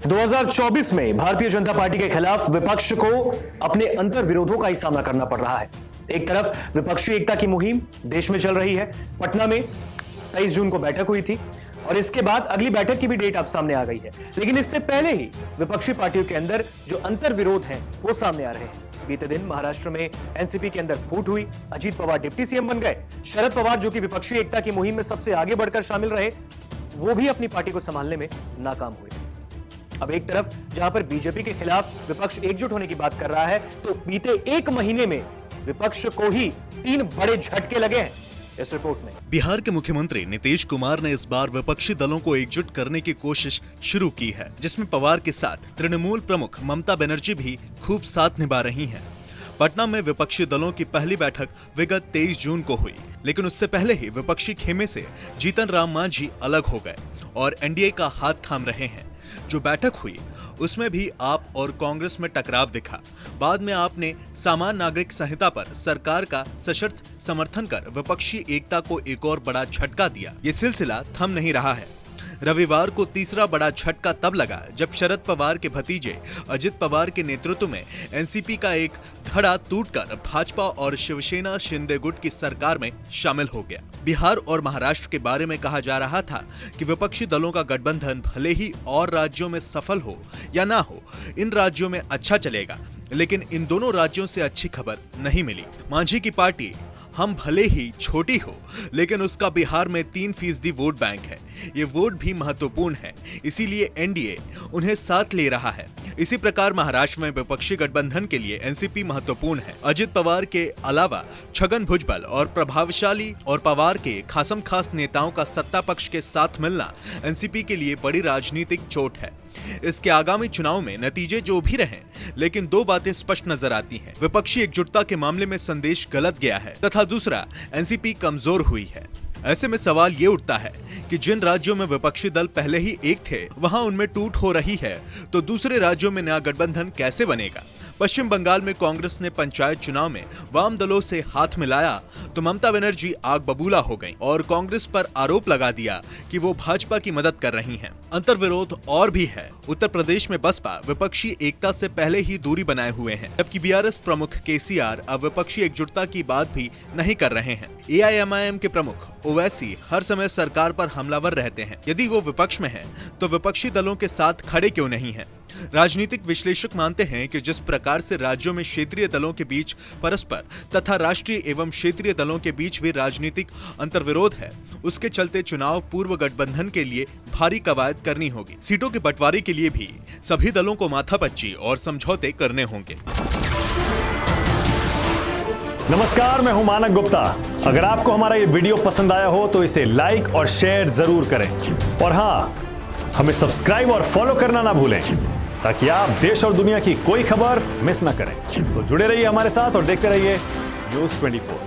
2024 में भारतीय जनता पार्टी के खिलाफ विपक्ष को अपने अंतर विरोधों का ही सामना करना पड़ रहा है। एक तरफ विपक्षी एकता की मुहिम देश में चल रही है। पटना में 23 जून को बैठक हुई थी और इसके बाद अगली बैठक की भी डेट अब सामने आ गई है। लेकिन इससे पहले ही विपक्षी पार्टियों के अंदर जो अंतर विरोध हैं वो सामने आ रहे हैं। बीते दिन महाराष्ट्र में एनसीपी के अंदर फूट हुई। अजीत पवार डिप्टी सीएम बन गए। शरद पवार जो कि विपक्षी एकता की मुहिम में सबसे आगे बढ़कर शामिल रहे, वो भी अपनी पार्टी को संभालने में नाकाम हुए। अब एक तरफ जहां पर बीजेपी के खिलाफ विपक्ष एकजुट होने की बात कर रहा है, तो बीते एक महीने में विपक्ष को ही 3 बड़े झटके लगे हैं। इस रिपोर्ट में बिहार के मुख्यमंत्री नीतीश कुमार ने इस बार विपक्षी दलों को एकजुट करने की कोशिश शुरू की है, जिसमें पवार के साथ तृणमूल प्रमुख ममता बनर्जी भी खूब साथ निभा रही हैं। पटना में विपक्षी दलों की पहली बैठक विगत 23 जून को हुई, लेकिन उससे पहले ही विपक्षी खेमे से जीतन राम मांझी अलग हो गए और एनडीए का हाथ थाम रहे हैं। जो बैठक हुई उसमें भी आप और कांग्रेस में टकराव दिखा। बाद में आपने सामान्य नागरिक संहिता पर सरकार का सशर्त समर्थन कर विपक्षी एकता को एक और बड़ा झटका दिया। ये सिलसिला थम नहीं रहा है। रविवार को तीसरा बड़ा झटका तब लगा जब शरद पवार के भतीजे अजित पवार के नेतृत्व में एनसीपी का एक धड़ा टूटकर भाजपा और शिवसेना शिंदे गुट की सरकार में शामिल हो गया। बिहार और महाराष्ट्र के बारे में कहा जा रहा था कि विपक्षी दलों का गठबंधन भले ही और राज्यों में सफल हो या ना हो, इन राज्यों में अच्छा चलेगा, लेकिन इन दोनों राज्यों से अच्छी खबर नहीं मिली। मांझी की पार्टी हम भले ही छोटी हो, लेकिन उसका बिहार में 3% वोट बैंक है। ये वोट भी महत्वपूर्ण है, इसीलिए एनडीए उन्हें साथ ले रहा है। इसी प्रकार महाराष्ट्र में विपक्षी गठबंधन के लिए एनसीपी महत्वपूर्ण है। अजित पवार के अलावा छगन भुजबल और प्रभावशाली और पवार के खासम खास नेताओं का सत्ता पक्ष के साथ मिलना एनसीपी के लिए बड़ी राजनीतिक चोट है। इसके आगामी चुनाव में नतीजे जो भी रहें, लेकिन 2 बातें स्पष्ट नजर आती हैं। विपक्षी एकजुटता के मामले में संदेश गलत गया है तथा दूसरा, एनसीपी कमजोर हुई है। ऐसे में सवाल ये उठता है कि जिन राज्यों में विपक्षी दल पहले ही एक थे, वहां उनमें टूट हो रही है, तो दूसरे राज्यों में नया गठबंधन कैसे बनेगा? पश्चिम बंगाल में कांग्रेस ने पंचायत चुनाव में वाम दलों से हाथ मिलाया तो ममता बनर्जी आग बबूला हो गईं और कांग्रेस पर आरोप लगा दिया कि वो भाजपा की मदद कर रही हैं। अंतर्विरोध और भी है। उत्तर प्रदेश में बसपा विपक्षी एकता से पहले ही दूरी बनाए हुए हैं, जबकि बीआरएस प्रमुख केसीआर अब विपक्षी एकजुटता की बात भी नहीं कर रहे हैं। एआईएमआईएम के प्रमुख ओवैसी हर समय सरकार पर हमलावर रहते हैं। यदि वो विपक्ष में है तो विपक्षी दलों के साथ खड़े क्यों नहीं हैं? राजनीतिक विश्लेषक मानते हैं कि जिस प्रकार से राज्यों में क्षेत्रीय दलों के बीच परस्पर तथा राष्ट्रीय एवं क्षेत्रीय दलों के बीच भी राजनीतिक अंतर्विरोध है, उसके चलते चुनाव पूर्व गठबंधन के लिए भारी कवायद करनी होगी। सीटों के बंटवारे के लिए भी सभी दलों को माथापच्ची और समझौते करने होंगे। नमस्कार, मैं हूं मानक गुप्ता। अगर आपको हमारा ये वीडियो पसंद आया हो तो इसे लाइक और शेयर जरूर करें और हाँ, हमें सब्सक्राइब और फॉलो करना ना भूलें ताकि आप देश और दुनिया की कोई खबर मिस ना करें। तो जुड़े रहिए हमारे साथ और देखते रहिए न्यूज़ 24।